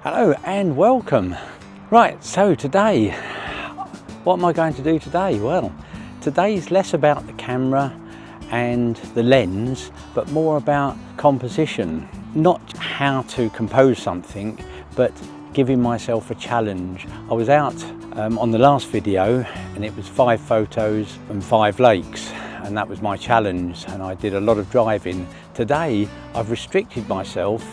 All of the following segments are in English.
Hello and welcome. Right, so today, what am I going to do today? Well, today's less about the camera and the lens, but more about composition. Not how to compose something, but giving myself a challenge. I was out on the last video and it was 5 photos and 5 lakes, and that was my challenge, and I did a lot of driving. Today, I've restricted myself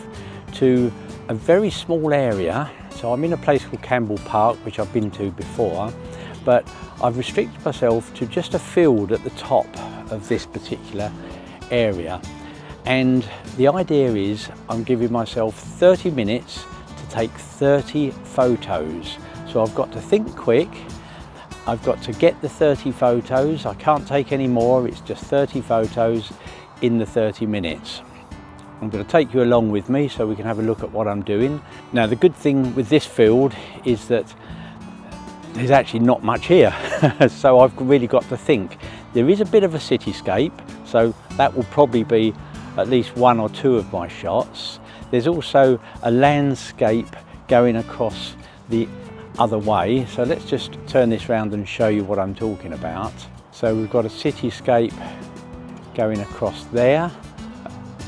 to a very small area. So I'm in a place called Campbell Park, which I've been to before, but I've restricted myself to just a field at the top of this particular area. And the idea is I'm giving myself 30 minutes to take 30 photos. So I've got to think quick, I've got to get the 30 photos, I can't take any more, it's just 30 photos in the 30 minutes. I'm going to take you along with me so we can have a look at what I'm doing. Now the good thing with this field is that there's actually not much here, so I've really got to think. There is a bit of a cityscape, so that will probably be at least 1 or 2 of my shots. There's also a landscape going across the other way, so let's just turn this round and show you what I'm talking about. So we've got a cityscape going across there,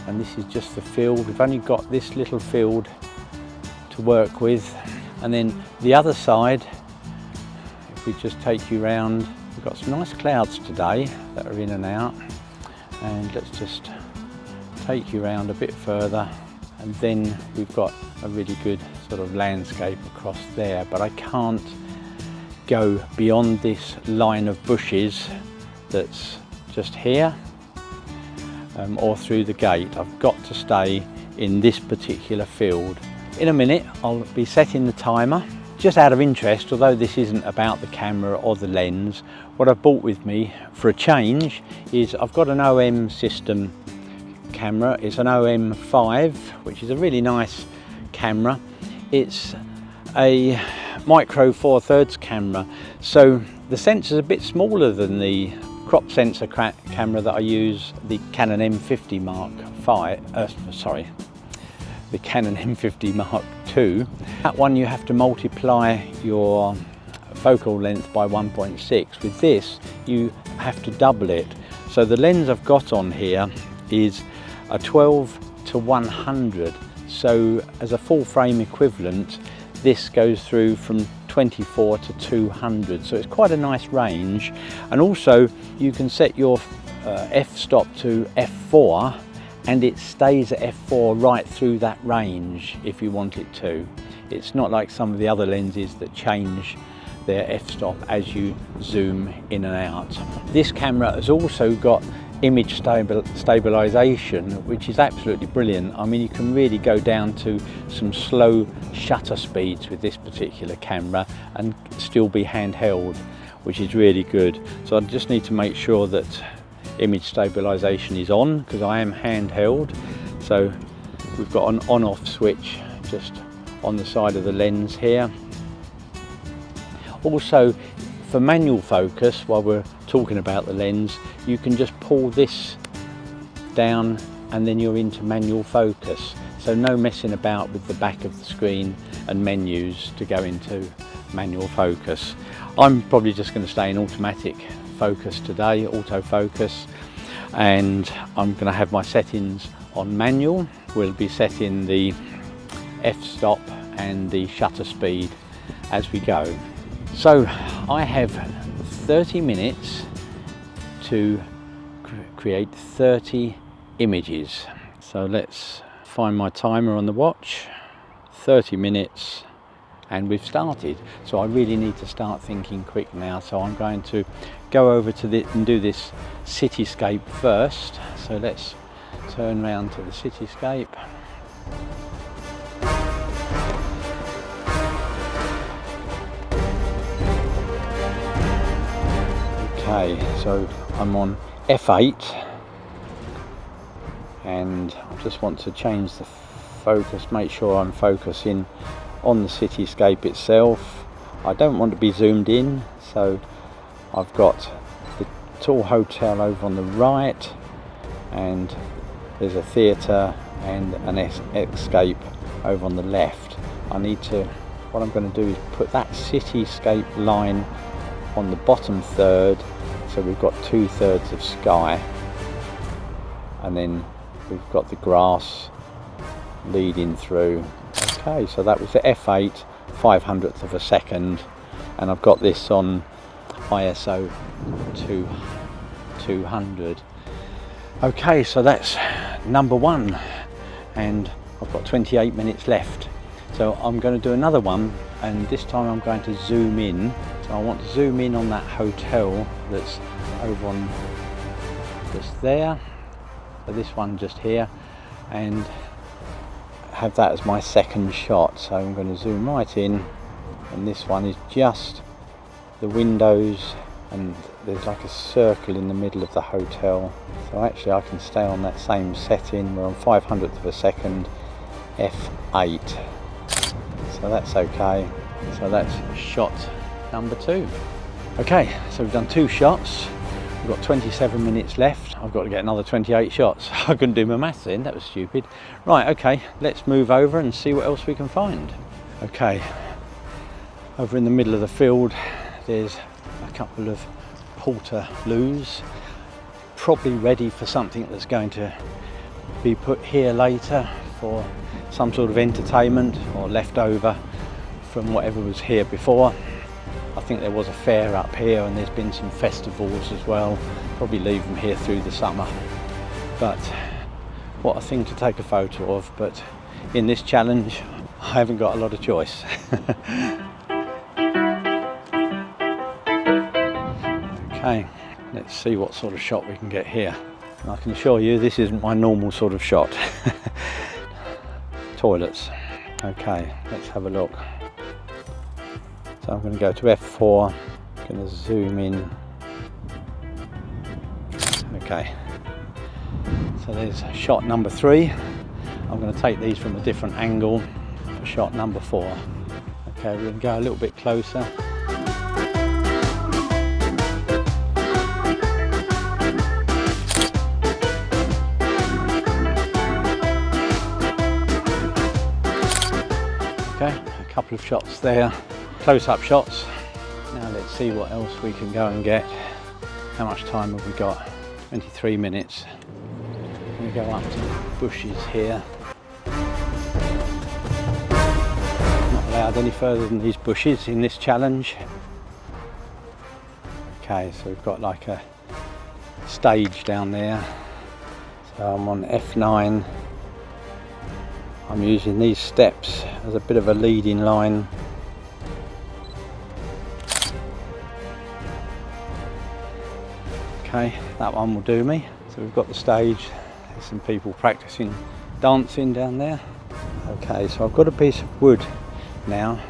and this is just the field. We've only got this little field to work with, and then the other side, if we just take you round, we've got some nice clouds today that are in and out, and let's just take you round a bit further, and then we've got a really good sort of landscape across there, but I can't go beyond this line of bushes that's just here. Or through the gate. I've got to stay in this particular field. In a minute I'll be setting the timer. Just out of interest, although this isn't about the camera or the lens, what I've bought with me for a change is I've got an OM system camera. It's an OM-5, which is a really nice camera. It's a micro 4/3 camera, so the sensor's a bit smaller than the crop sensor camera that I use, the Canon M50 Mark V, the Canon M50 Mark II. That one you have to multiply your focal length by 1.6. With this, you have to double it. So the lens I've got on here is a 12-100. So as a full frame equivalent, this goes through from 24 to 200, so it's quite a nice range. And also you can set your f-stop to f4 and it stays at f4 right through that range if you want it to. It's not like some of the other lenses that change their f-stop as you zoom in and out. This camera has also got image stabilization, which is absolutely brilliant. I mean, you can really go down to some slow shutter speeds with this particular camera and still be handheld, which is really good. So I just need to make sure that image stabilization is on, because I am handheld. So we've got an on-off switch just on the side of the lens here. Also, for manual focus, while we're talking about the lens, you can just pull this down and then you're into manual focus. So no messing about with the back of the screen and menus to go into manual focus. I'm probably just going to stay in automatic focus today, autofocus, and I'm going to have my settings on manual. We'll be setting the f-stop and the shutter speed as we go. So I have 30 minutes to create 30 images. So let's find my timer on the watch. 30 minutes and we've started. So I really need to start thinking quick now. So I'm going to go over to this and do this cityscape first. So let's turn around to the cityscape. Okay, so I'm on F8 and I just want to change the focus, make sure I'm focusing on the cityscape itself. I don't want to be zoomed in, so I've got the tall hotel over on the right and there's a theatre and an escape over on the left. what I'm going to do is put that cityscape line on the bottom third, so we've got 2/3 of sky, and then we've got the grass leading through. Okay, so that was the f8 500th of a second, and I've got this on ISO 200. Okay, so that's number one, and I've got 28 minutes left. So I'm going to do another one, and this time I'm going to zoom in. So I want to zoom in on that hotel that's over on just there. So this one just here, and have that as my second shot. So I'm going to zoom right in, and this one is just the windows, and there's like a circle in the middle of the hotel. So actually I can stay on that same setting. We're on 500th of a second, f8. So that's okay. So that's shot number two. Okay, so we've done 2 shots. We've got 27 minutes left. I've got to get another 28 shots. I couldn't do my maths then, that was stupid. Right, okay, let's move over and see what else we can find. Okay, over in the middle of the field, there's a couple of portaloos, probably ready for something that's going to be put here later for some sort of entertainment or leftover from whatever was here before. I think there was a fair up here, and there's been some festivals as well. Probably leave them here through the summer. But what a thing to take a photo of, but in this challenge I haven't got a lot of choice. Okay, let's see what sort of shot we can get here. And I can assure you this isn't my normal sort of shot. Toilets. Okay, let's have a look. So I'm going to go to f4, I'm going to zoom in. Okay, so there's shot number 3. I'm going to take these from a different angle for shot number 4. Okay, we're going to go a little bit closer. Okay, a couple of shots there. Close-up shots. Now let's see what else we can go and get. How much time have we got? 23 minutes. I'm going to go up to the bushes here. Not allowed any further than these bushes in this challenge. Okay, so we've got like a stage down there. So I'm on f9. I'm using these steps as a bit of a leading line. Okay, that one will do me. So we've got the stage, there's some people practicing dancing down there. Okay, so I've got a piece of wood now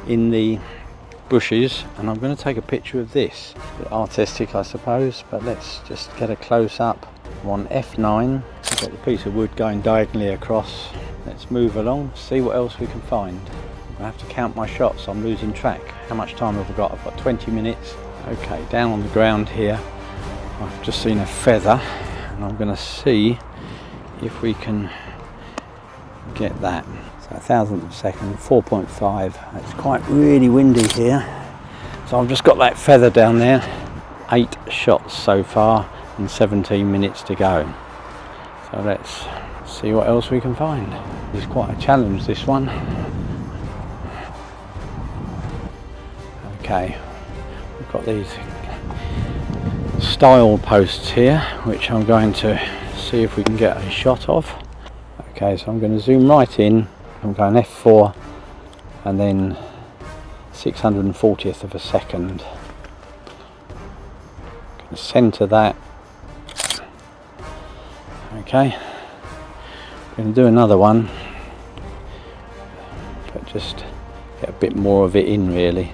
in the bushes, and I'm going to take a picture of this. A bit artistic, I suppose, but let's just get a close-up. I'm on f9, I've got the piece of wood going diagonally across. Let's move along, see what else we can find. I'm going to have to count my shots, I'm losing track. How much time have I got? I've got 20 minutes. Okay, down on the ground here, I've just seen a feather, and I'm going to see if we can get that. So 1,000th of a second, 4.5. It's quite really windy here. So I've just got that feather down there. 8 shots so far and 17 minutes to go. So let's see what else we can find. It's quite a challenge, this one. Okay, we've got these style posts here, which I'm going to see if we can get a shot of. Okay, so I'm going to zoom right in. I'm going f4 and then 640th of a second. Going to centre that. Okay, I'm going to do another one, but just get a bit more of it in really,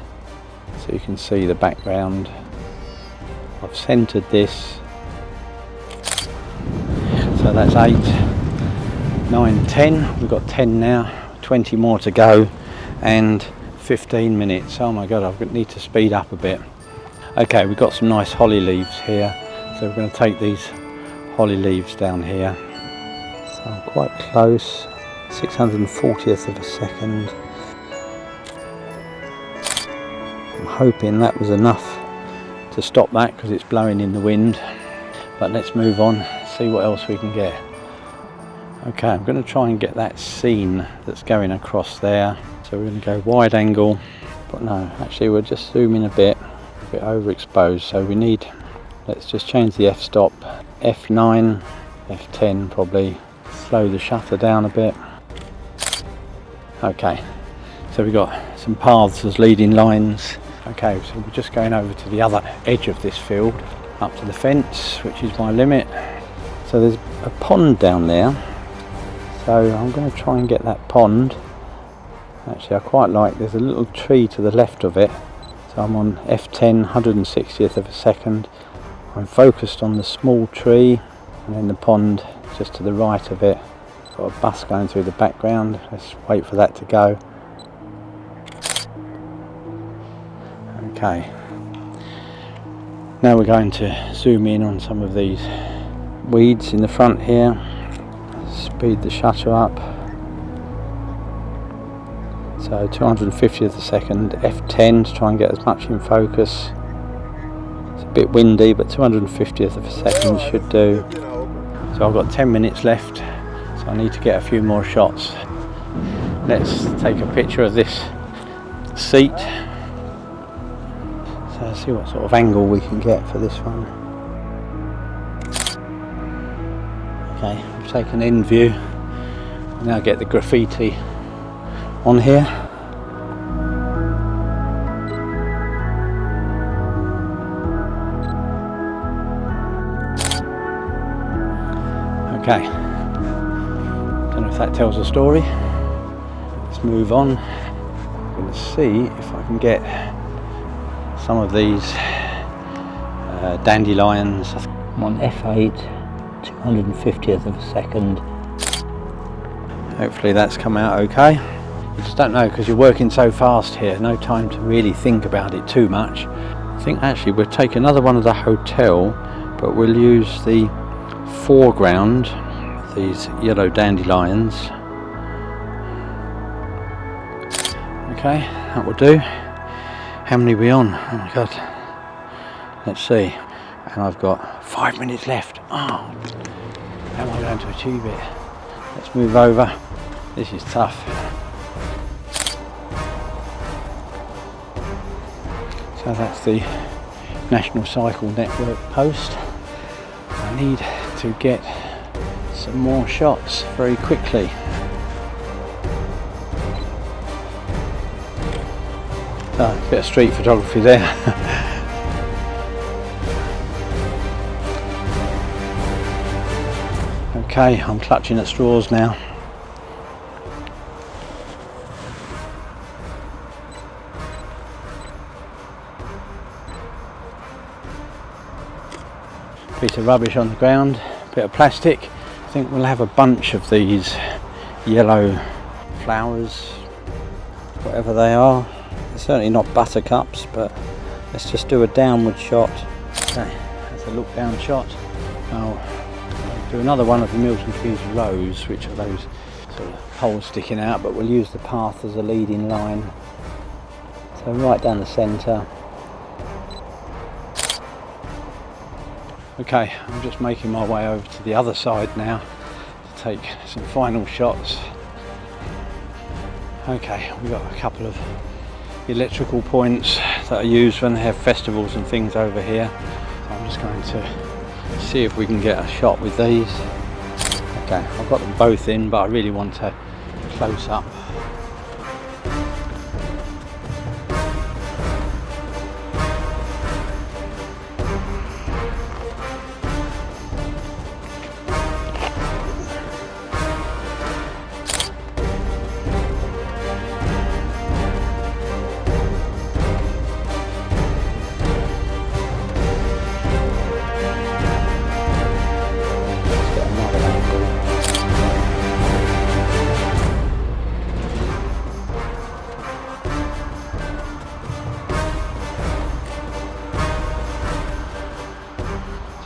so you can see the background. I've centred this, so that's 8, 9, 10. We've got 10 now, 20 more to go, and 15 minutes. Oh my god, I need to speed up a bit. Okay, we've got some nice holly leaves here, so we're going to take these holly leaves down here. So I'm quite close. 640th of a second. I'm hoping that was enough to stop that because it's blowing in the wind. But let's move on, see what else we can get. Okay, I'm going to try and get that scene that's going across there. So we're going to go wide angle, but no, actually we'll just zoom in a bit overexposed. So we need, let's just change the f-stop, f9, f10 probably, slow the shutter down a bit. Okay, so we've got some paths as leading lines. Okay, so we're just going over to the other edge of this field, up to the fence, which is my limit. So there's a pond down there. So I'm going to try and get that pond. Actually, I quite like, there's a little tree to the left of it. So I'm on f10, 160th of a second. I'm focused on the small tree, and then the pond just to the right of it. Got a bus going through the background. Let's wait for that to go. Okay. Now we're going to zoom in on some of these weeds in the front here. Speed the shutter up. So 250th a second, f10 to try and get as much in focus. It's a bit windy, but 250th of a second should do. So I've got 10 minutes left, so I need to get a few more shots. Let's take a picture of this seat. So let's see what sort of angle we can get for this one. Okay, I've taken in view. Now get the graffiti on here. Okay, don't know if that tells a story. Let's move on. I'm going to see if I can get some of these dandelions. I'm on f8, 250th of a second. Hopefully that's come out okay. You just don't know because you're working so fast here, no time to really think about it too much. I think actually we'll take another one of the hotel, but we'll use the foreground, these yellow dandelions. Okay, that will do. How many are we on? Oh my god. Let's see. And I've got 5 minutes left. Oh, how am I going to achieve it? Let's move over. This is tough. So that's the National Cycle Network post. I need to get some more shots very quickly. A bit of street photography there. Okay, I'm clutching at straws now. Piece of rubbish on the ground, bit of plastic. I think we'll have a bunch of these yellow flowers, whatever they are. They're certainly not buttercups, but let's just do a downward shot. Okay, that's a look down shot. I'll do another one of the Milton Keynes rows, which are those sort of poles sticking out, but we'll use the path as a leading line. So right down the centre. Okay, I'm just making my way over to the other side now to take some final shots. Okay, we've got a couple of electrical points that are used when they have festivals and things over here. So I'm just going to see if we can get a shot with these. Okay, I've got them both in, but I really want to close up.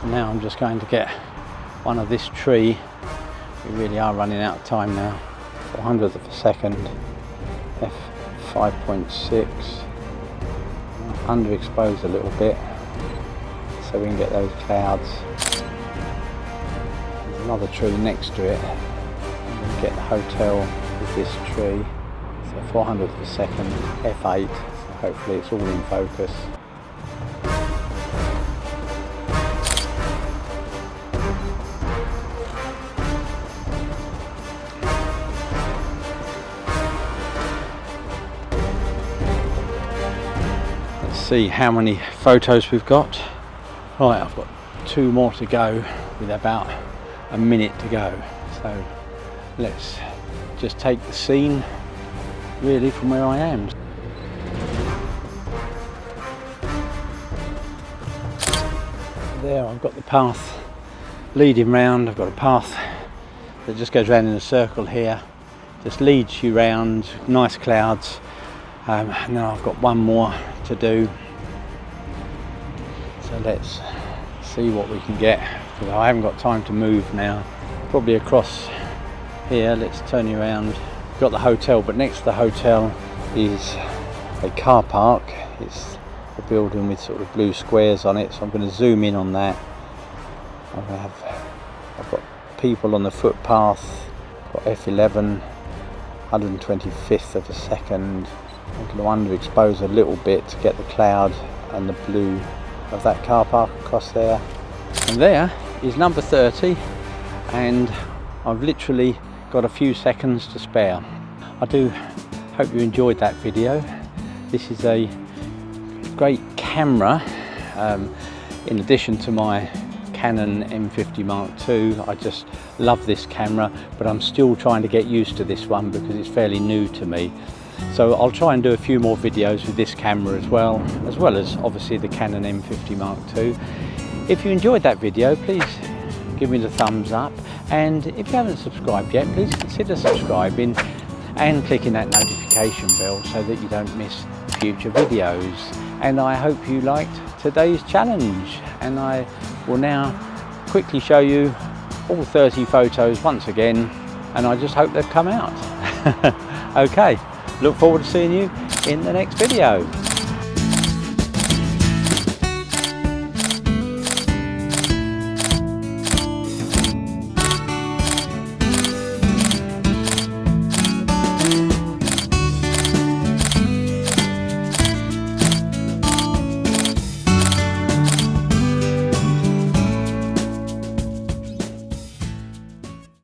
Now I'm just going to get one of this tree. We really are running out of time now. 400th of a second, f5.6, underexpose a little bit so we can get those clouds. There's another tree next to it, and we can get the hotel with this tree. So 400th of a second, f8, so hopefully it's all in focus. See how many photos we've got. Right, I've got 2 more to go with about a minute to go. So let's just take the scene really from where I am. There, I've got the path leading round. I've got a path that just goes round in a circle here. Just leads you round, nice clouds. And then I've got one more to do. So let's see what we can get, because I haven't got time to move now. Probably across here. Let's turn you around. Got the hotel, but next to the hotel is a car park. It's a building with sort of blue squares on it, so I'm going to zoom in on that. I've got people on the footpath. Got f11, 125th of a second. I'm going to underexpose a little bit to get the cloud and the blue of that car park across there. And there is number 30, and I've literally got a few seconds to spare. I do hope you enjoyed that video. This is a great camera. In addition to my Canon M50 Mark II, I just love this camera, but I'm still trying to get used to this one because it's fairly new to me. So I'll try and do a few more videos with this camera as well as obviously the Canon M50 Mark II. If you enjoyed that video, please give me the thumbs up, and if you haven't subscribed yet, please consider subscribing and clicking that notification bell so that you don't miss future videos. And I hope you liked today's challenge, and I will now quickly show you all 30 photos once again, and I just hope they've come out. Okay. Look forward to seeing you in the next video.